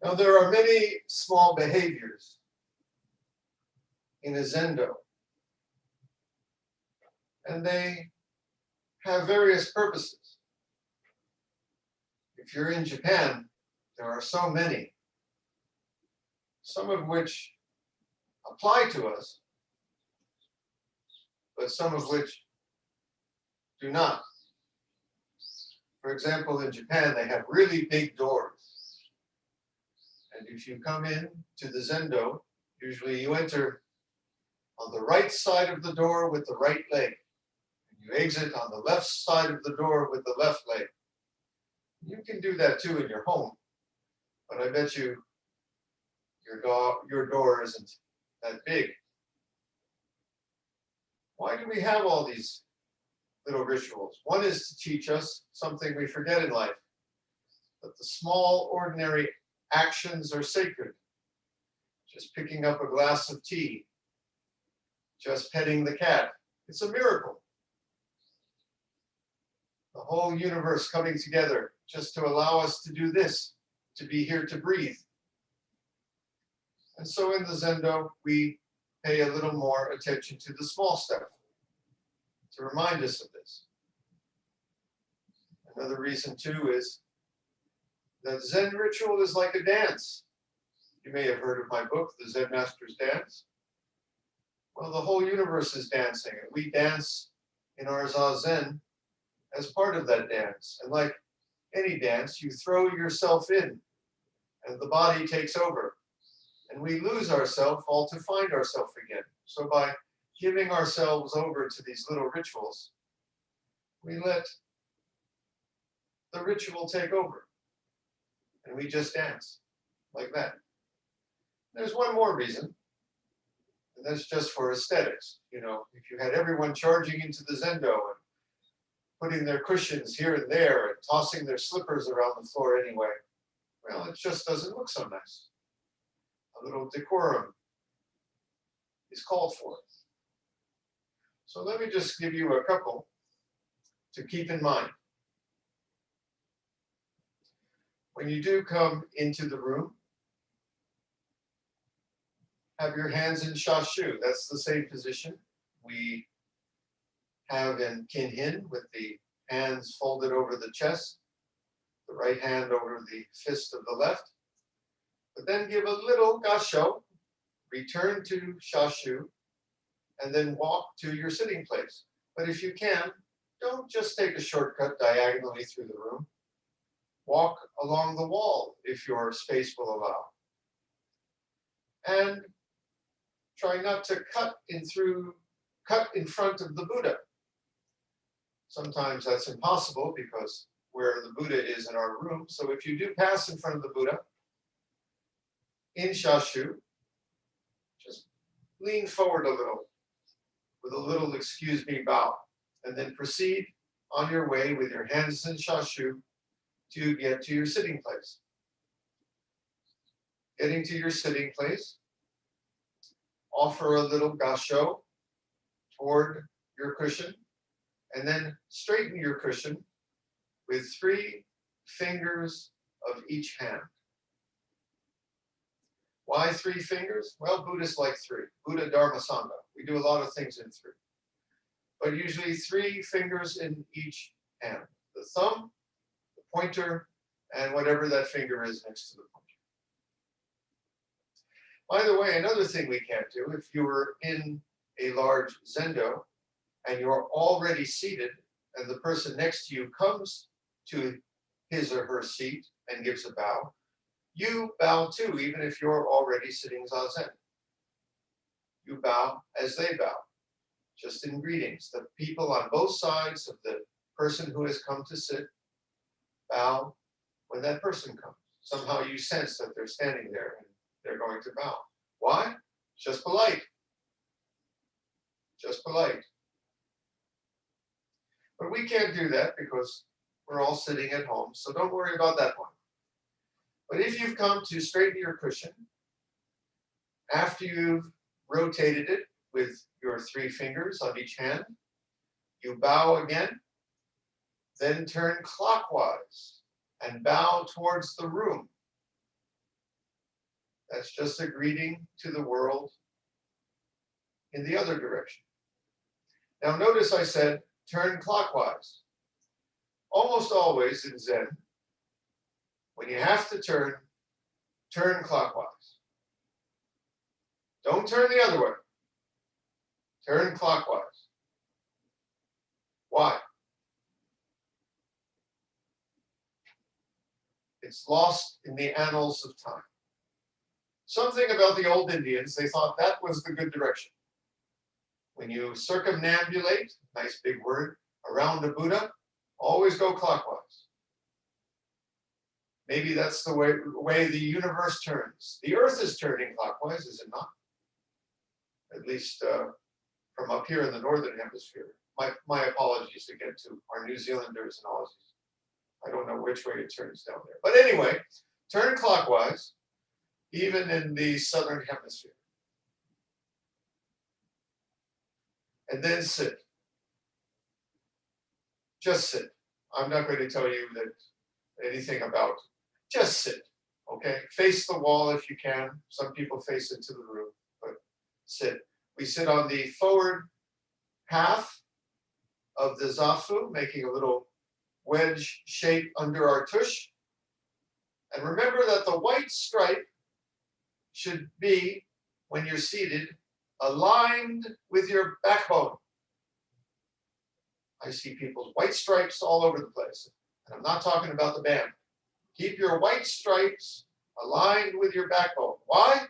Now, there are many small behaviors in a Zendo, and they have various purposes. If you're in Japan, there are so many, some of which apply to us, but some of which do not. For example, in Japan, they have really big doors. And if you come in to the Zendo, usually you enter on the right side of the door with the right leg. And you exit on the left side of the door with the left leg. You can do that too in your home, but I bet you your door isn't that big. Why do we have all these little rituals? One is to teach us something we forget in life, that the small, ordinary actions are sacred. Just picking up a glass of tea, just petting the cat, it's a miracle. The whole universe coming together just to allow us to do this, to be here to breathe. And so in the Zendo, we pay a little more attention to the small stuff to remind us of this. Another reason too is that Zen ritual is like a dance. You may have heard of my book, The Zen Master's Dance. Well, the whole universe is dancing, and we dance in our Zazen as part of that dance. And like any dance, you throw yourself in, and the body takes over. And we lose ourselves all to find ourselves again. So by giving ourselves over to these little rituals, we let the ritual take over. And we just dance like that. There's one more reason, and that's just for aesthetics. You know, if you had everyone charging into the Zendo and putting their cushions here and there and tossing their slippers around the floor anyway, well, it just doesn't look so nice. A little decorum is called for. So let me just give you a couple to keep in mind. When you do come into the room, have your hands in shashu. That's the same position we have in kinhin, with the hands folded over the chest, the right hand over the fist of the left. But then give a little gasho, return to shashu, and then walk to your sitting place. But if you can, don't just take a shortcut diagonally through the room. Walk along the wall if your space will allow. And try not to cut in front of the Buddha. Sometimes that's impossible because where the Buddha is in our room. So if you do pass in front of the Buddha, in shashu, just lean forward a little with a little excuse me bow, and then proceed on your way with your hands in shashu to get to your sitting place. Getting to your sitting place, offer a little gasho toward your cushion, and then straighten your cushion with 3 fingers of each hand. Why 3 fingers? Well, Buddhists like 3. Buddha, Dharma, Sangha. We do a lot of things in 3. But usually 3 fingers in each hand. The thumb, the pointer, and whatever that finger is next to the pointer. By the way, another thing we can't do, if you were in a large Zendo and you're already seated and the person next to you comes to his or her seat and gives a bow, you bow too, even if you're already sitting zazen. You bow as they bow, just in greetings. The people on both sides of the person who has come to sit bow when that person comes. Somehow you sense that they're standing there and they're going to bow. Why? Just polite. Just polite. But we can't do that because we're all sitting at home, so don't worry about that one. But if you've come to straighten your cushion, after you've rotated it with your 3 fingers on each hand, you bow again, then turn clockwise and bow towards the room. That's just a greeting to the world in the other direction. Now notice I said turn clockwise. Almost always in Zen, when you have to turn, turn clockwise. Don't turn the other way. Turn clockwise. Why? It's lost in the annals of time. Something about the old Indians, they thought that was the good direction. When you circumambulate, nice big word, around the Buddha, always go clockwise. Maybe that's the way the universe turns. The earth is turning clockwise, is it not? At least from up here in the northern hemisphere. My apologies again to our New Zealanders and Aussies. I don't know which way it turns down there. But anyway, turn clockwise, even in the southern hemisphere. And then sit. Just sit. I'm not going to tell you that anything about, just sit, okay? Face the wall if you can. Some people face into the room, but sit. We sit on the forward half of the zafu, making a little wedge shape under our tush. And remember that the white stripe should be, when you're seated, aligned with your backbone. I see people's white stripes all over the place. And I'm not talking about the band. Keep your white stripes aligned with your backbone. Why?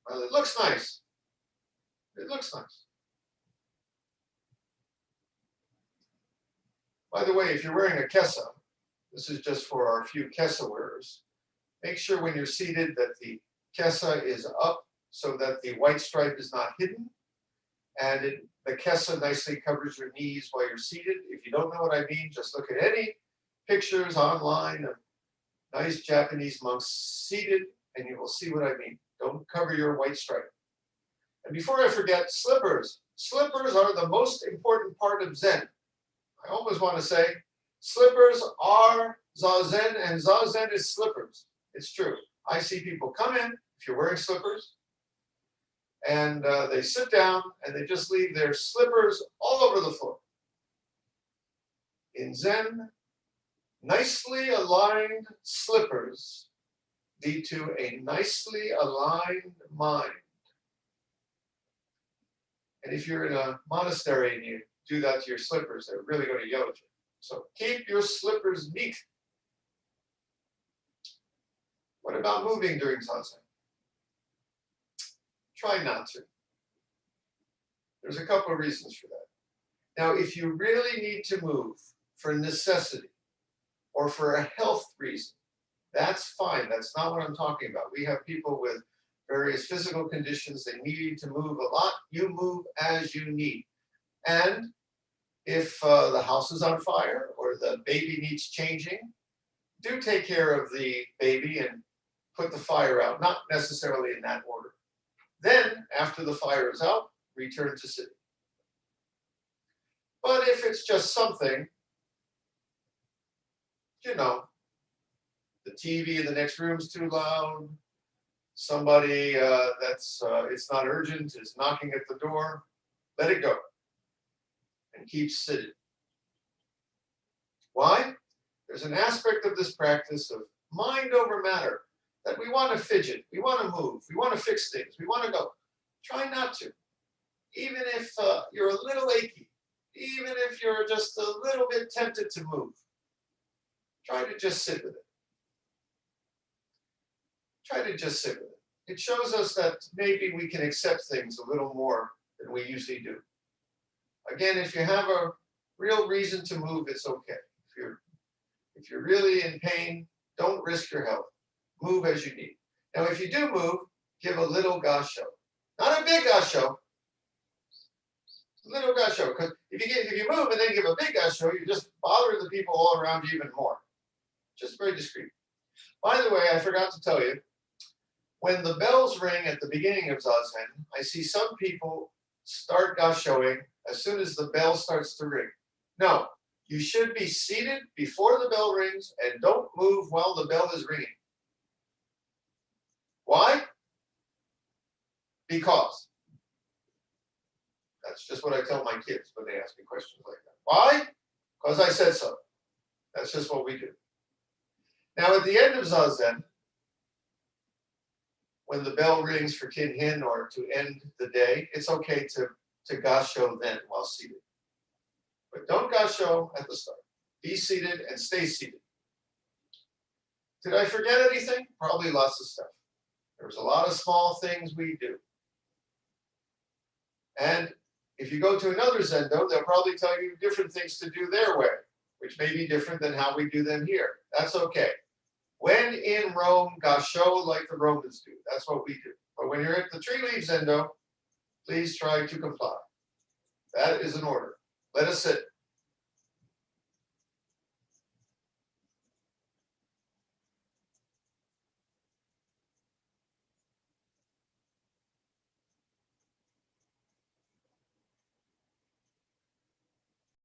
Well, it looks nice. It looks nice. By the way, if you're wearing a kesa, this is just for our few kesa wearers, make sure when you're seated that the kesa is up so that the white stripe is not hidden, and the kesa nicely covers your knees while you're seated. If you don't know what I mean, just look at any pictures online of nice Japanese monks seated, and you will see what I mean. Don't cover your white stripe. And before I forget, slippers. Slippers are the most important part of Zen. I always want to say, slippers are Zazen, and Zazen is slippers. It's true. I see people come in, if you're wearing slippers, and they sit down and they just leave their slippers all over the floor. In Zen, nicely aligned slippers lead to a nicely aligned mind. And if you're in a monastery and you do that to your slippers, they're really going to yell at you. So keep your slippers neat. What about moving during Zazen? Try not to. There's a couple of reasons for that. Now, if you really need to move for necessity or for a health reason, that's fine. That's not what I'm talking about. We have people with various physical conditions. They need to move a lot. You move as you need. And if the house is on fire or the baby needs changing, do take care of the baby and put the fire out, not necessarily in that order. Then, after the fire is out, return to sitting. But if it's just something, you know, the TV in the next room is too loud, somebody it's not urgent is knocking at the door, let it go and keep sitting. Why? There's an aspect of this practice of mind over matter, that we want to fidget, we want to move, we want to fix things, we want to go. Try not to. Even if you're a little achy, even if you're just a little bit tempted to move, try to just sit with it. Try to just sit with it. It shows us that maybe we can accept things a little more than we usually do. Again, if you have a real reason to move, it's okay. If you're really in pain, don't risk your health. Move as you need. Now, if you do move, give a little gasho. Not a big gasho. A little gasho. Because if you move and then give a big gasho, you just bother the people all around you even more. Just very discreet. By the way, I forgot to tell you, when the bells ring at the beginning of Zazen, I see some people start gashoing as soon as the bell starts to ring. No, you should be seated before the bell rings and don't move while the bell is ringing. Why? Because. That's just what I tell my kids when they ask me questions like that. Why? Because I said so. That's just what we do. Now, at the end of Zazen, when the bell rings for Kinhin or to end the day, it's okay to gasho then while seated. But don't gasho at the start. Be seated and stay seated. Did I forget anything? Probably lots of stuff. There's a lot of small things we do. And if you go to another Zendo, they'll probably tell you different things to do their way, which may be different than how we do them here. That's okay. When in Rome, gasho like the Romans do. That's what we do. But when you're at the tree leaf Zendo, please try to comply. That is an order. Let us sit.